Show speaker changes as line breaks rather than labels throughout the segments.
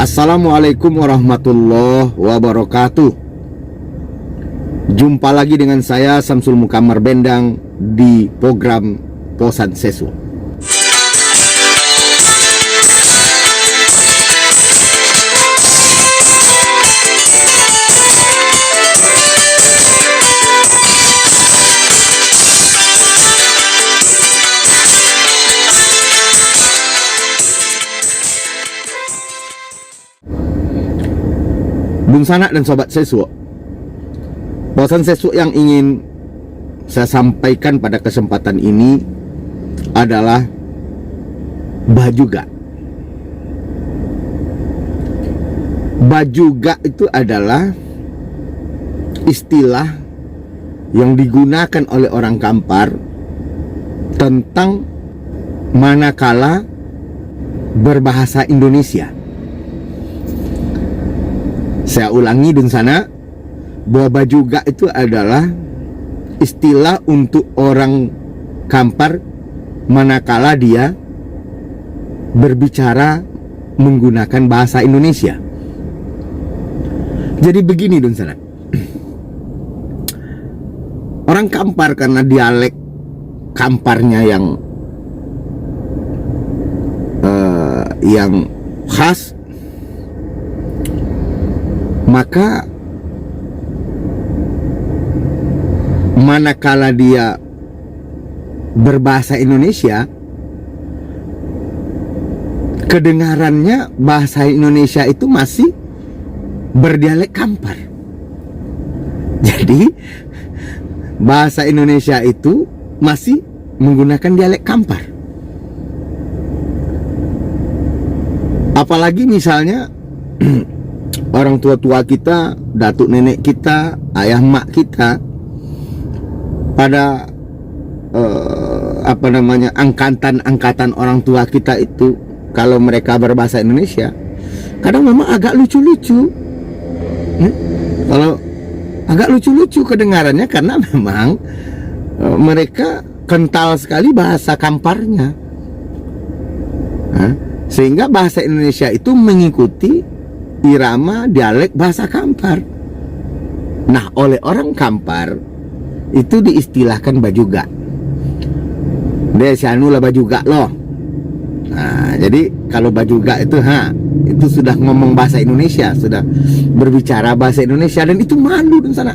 Assalamualaikum warahmatullahi wabarakatuh. Jumpa lagi dengan saya Samsul Mukammar Bendang di program Posan Seswa. Bung Sanak dan Sobat Seswa, Posan Seswa yang ingin saya sampaikan pada kesempatan ini adalah bajuga. Bajuga itu adalah istilah yang digunakan oleh orang Kampar tentang manakala berbahasa Indonesia. Saya ulangi di sana, bahwa bajuga itu adalah istilah untuk orang Kampar manakala dia berbicara menggunakan bahasa Indonesia. Jadi begini di sana, orang Kampar karena dialek Kamparnya yang khas, maka manakala dia berbahasa Indonesia, kedengarannya bahasa Indonesia itu masih berdialek Kampar. Jadi bahasa Indonesia itu masih menggunakan dialek Kampar. Apalagi misalnya orang tua-tua kita, datuk nenek kita, ayah mak kita, pada angkatan orang tua kita itu, kalau mereka berbahasa Indonesia, kadang memang agak lucu-lucu. Kalau agak lucu-lucu kedengarannya karena memang mereka kental sekali bahasa Kamparnya, sehingga bahasa Indonesia itu mengikuti irama dialek bahasa Kampar. Nah, oleh orang Kampar itu diistilahkan bajuga. Desianu lah bajuga loh. Nah, jadi kalau bajuga itu itu sudah ngomong bahasa Indonesia, sudah berbicara bahasa Indonesia, dan itu malu di sana.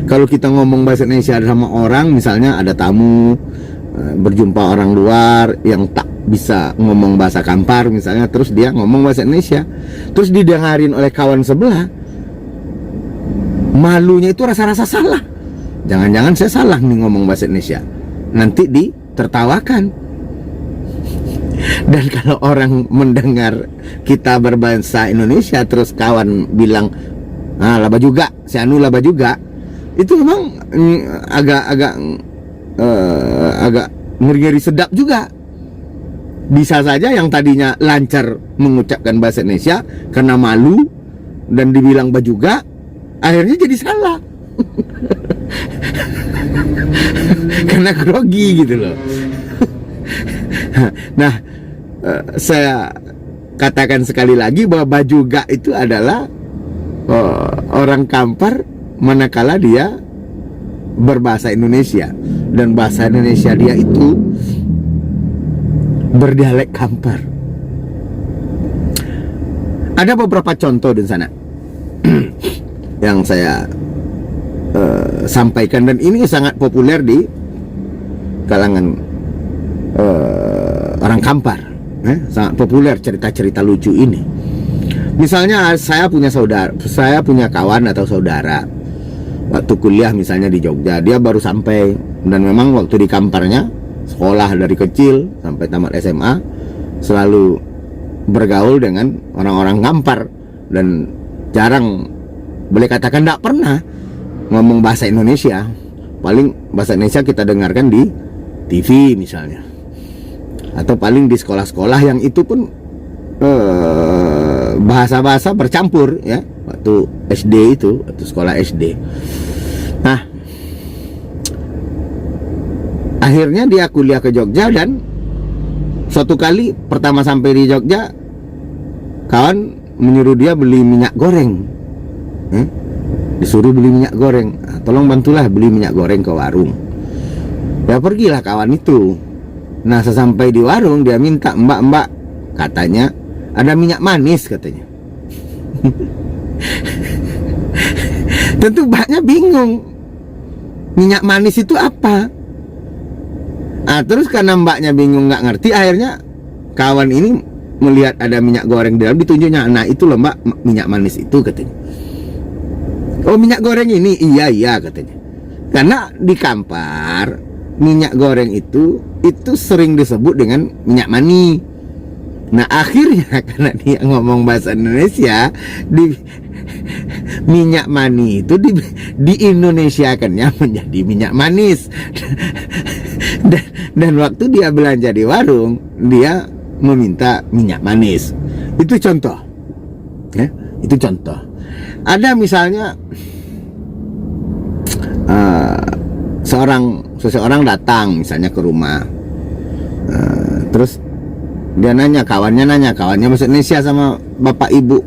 Kalau kita ngomong bahasa Indonesia sama orang, misalnya ada tamu, berjumpa orang luar yang tak bisa ngomong bahasa Kampar misalnya, terus dia ngomong bahasa Indonesia, terus didengarin oleh kawan sebelah, malunya itu rasa-rasa salah. Jangan-jangan saya salah nih ngomong bahasa Indonesia, nanti ditertawakan. Dan kalau orang mendengar kita berbahasa Indonesia terus kawan bilang laba juga, si anu laba juga, itu memang agak ngeri-ngeri sedap juga. Bisa saja yang tadinya lancar mengucapkan bahasa Indonesia karena malu dan dibilang bajuga, akhirnya jadi salah. Karena grogi gitu loh. Nah, saya katakan sekali lagi bahwa bajuga itu adalah orang Kampar manakala dia berbahasa Indonesia, dan bahasa Indonesia dia itu berdialek Kampar. Ada beberapa contoh di sana yang saya sampaikan, dan ini sangat populer di kalangan orang Kampar. Sangat populer cerita-cerita lucu ini. Misalnya saya punya kawan atau saudara waktu kuliah misalnya di Jogja. Dia baru sampai, dan memang waktu di Kamparnya sekolah dari kecil sampai tamat SMA selalu bergaul dengan orang-orang Kampar, dan jarang, boleh katakan tidak pernah ngomong bahasa Indonesia. Paling bahasa Indonesia kita dengarkan di TV misalnya, atau paling di sekolah-sekolah yang itu pun bahasa-bahasa bercampur ya, waktu SD itu, waktu sekolah SD. Nah, akhirnya dia kuliah ke Jogja, dan suatu kali pertama sampai di Jogja, kawan menyuruh dia beli minyak goreng, disuruh beli minyak goreng. Tolong bantulah beli minyak goreng ke warung. Ya pergilah kawan itu. Nah sesampai di warung dia minta, mbak, katanya ada minyak manis katanya. Tentu mbaknya bingung, minyak manis itu apa? Terus karena mbaknya bingung, nggak ngerti, akhirnya kawan ini melihat ada minyak goreng di dalam, ditunjuknya, nah itu loh mbak, minyak manis itu katanya. Oh minyak goreng ini, iya katanya. Karena di Kampar minyak goreng itu sering disebut dengan minyak mani. Nah akhirnya karena dia ngomong bahasa Indonesia, minyak mani itu di Indonesiakannya menjadi minyak manis. dan waktu dia belanja di warung, dia meminta minyak manis. Itu contoh, ya, itu contoh. Ada misalnya seseorang datang misalnya ke rumah, terus dia kawannya nanya bahasa Indonesia sama bapak ibu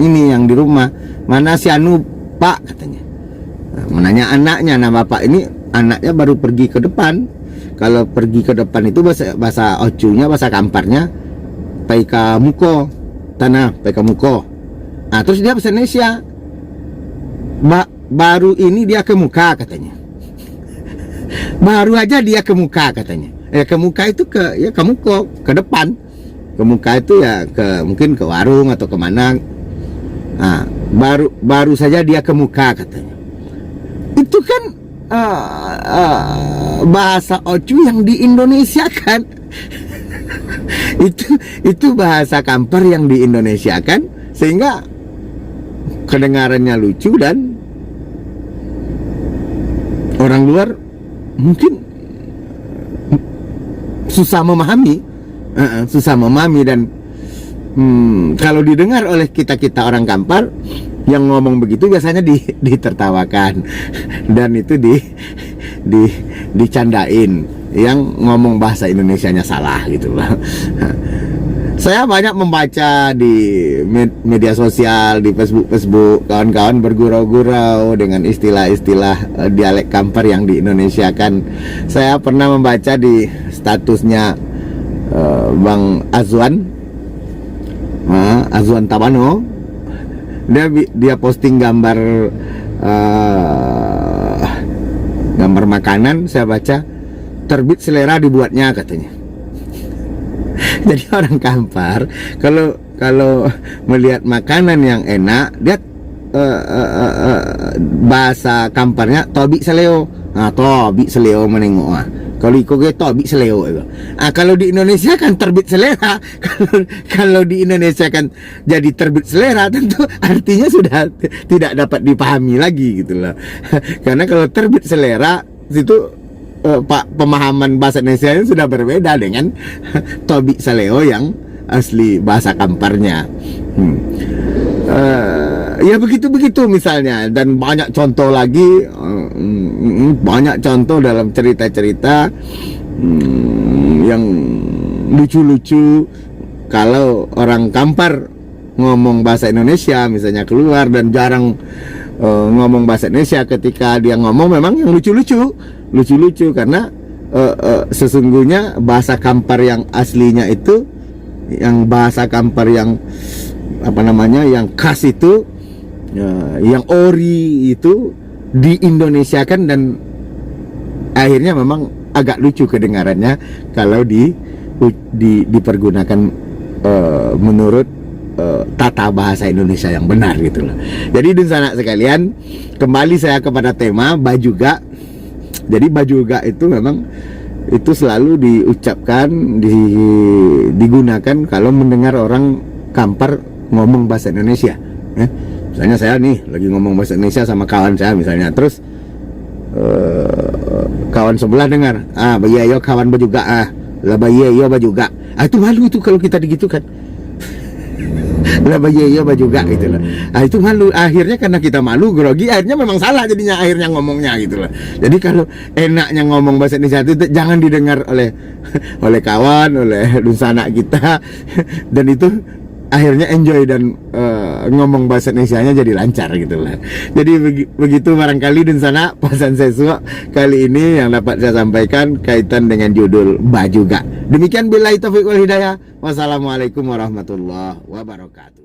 ini yang di rumah, mana si Anu pak katanya. Menanya anaknya, nah bapak ini anaknya baru pergi ke depan. Kalau pergi ke depan itu bahasa Ocunya, bahasa Kamparnya paika muko, tanah paika muko. Nah terus dia bahasa Indonesia, baru ini dia ke muka katanya. Baru aja dia ke muka katanya. Ke muka itu ke muko, ke depan. Ke muka itu ya mungkin ke warung atau kemana. Nah, baru saja dia ke muka katanya. Itu kan bahasa Ocu yang di Indonesia kan. itu bahasa Kampar yang di Indonesia kan, sehingga kedengarannya lucu dan orang luar mungkin susah memahami, dan kalau didengar oleh kita orang Kampar yang ngomong begitu biasanya ditertawakan dan itu dicandain yang ngomong bahasa Indonesianya salah gitu loh. Saya banyak membaca di media sosial, di Facebook, kawan-kawan bergurau-gurau dengan istilah-istilah dialek Kampar yang di Indonesia kan. Saya pernah membaca di statusnya Bang Azwan Tabano, dia posting gambar makanan. Saya baca, terbit selera dibuatnya katanya. Jadi orang Kampar kalau melihat makanan yang enak, dia bahasa Kamparnya tobi seleo. Tobi seleo menengok. Kalau iko tobi seleo. Kalau di Indonesia kan terbit selera. Kalau di Indonesia kan jadi terbit selera, tentu artinya sudah tidak dapat dipahami lagi gitu loh. Karena kalau terbit selera itu pemahaman bahasa Indonesia sudah berbeda dengan tobi seleo yang asli bahasa Kamparnya. Ya begitu misalnya, dan banyak contoh lagi, banyak contoh dalam cerita-cerita yang lucu-lucu. Kalau orang Kampar ngomong bahasa Indonesia misalnya keluar dan jarang ngomong bahasa Indonesia, ketika dia ngomong memang yang lucu-lucu karena sesungguhnya bahasa Kampar yang aslinya itu, yang bahasa Kampar yang yang khas itu, yang ori itu di Indonesia kan, dan akhirnya memang agak lucu kedengarannya kalau dipergunakan menurut tata bahasa Indonesia yang benar gitu loh. Jadi sanak sekalian, kembali saya kepada tema Bajuga. Jadi Bajuga itu memang itu selalu diucapkan, digunakan kalau mendengar orang Kampar ngomong bahasa Indonesia. Misalnya saya nih lagi ngomong bahasa Indonesia sama kawan saya misalnya, terus kawan sebelah dengar, bayi kawan Bajuga, lah bayi Bajuga. Itu malu itu kalau kita digitukan. Lah bayi Bajuga gitu loh. Itu malu. Akhirnya karena kita malu, grogi, akhirnya memang salah jadinya akhirnya ngomongnya gitu loh. Jadi kalau enaknya ngomong bahasa Indonesia itu jangan didengar oleh kawan, oleh sanak kita, dan itu akhirnya enjoy dan ngomong bahasa Indonesianya jadi lancar gitu lah. Jadi begitu barangkali di sana pesan sesua kali ini yang dapat saya sampaikan kaitan dengan judul Ba juga. Demikian billahi taufiq wal hidayah. Wassalamualaikum warahmatullahi wabarakatuh.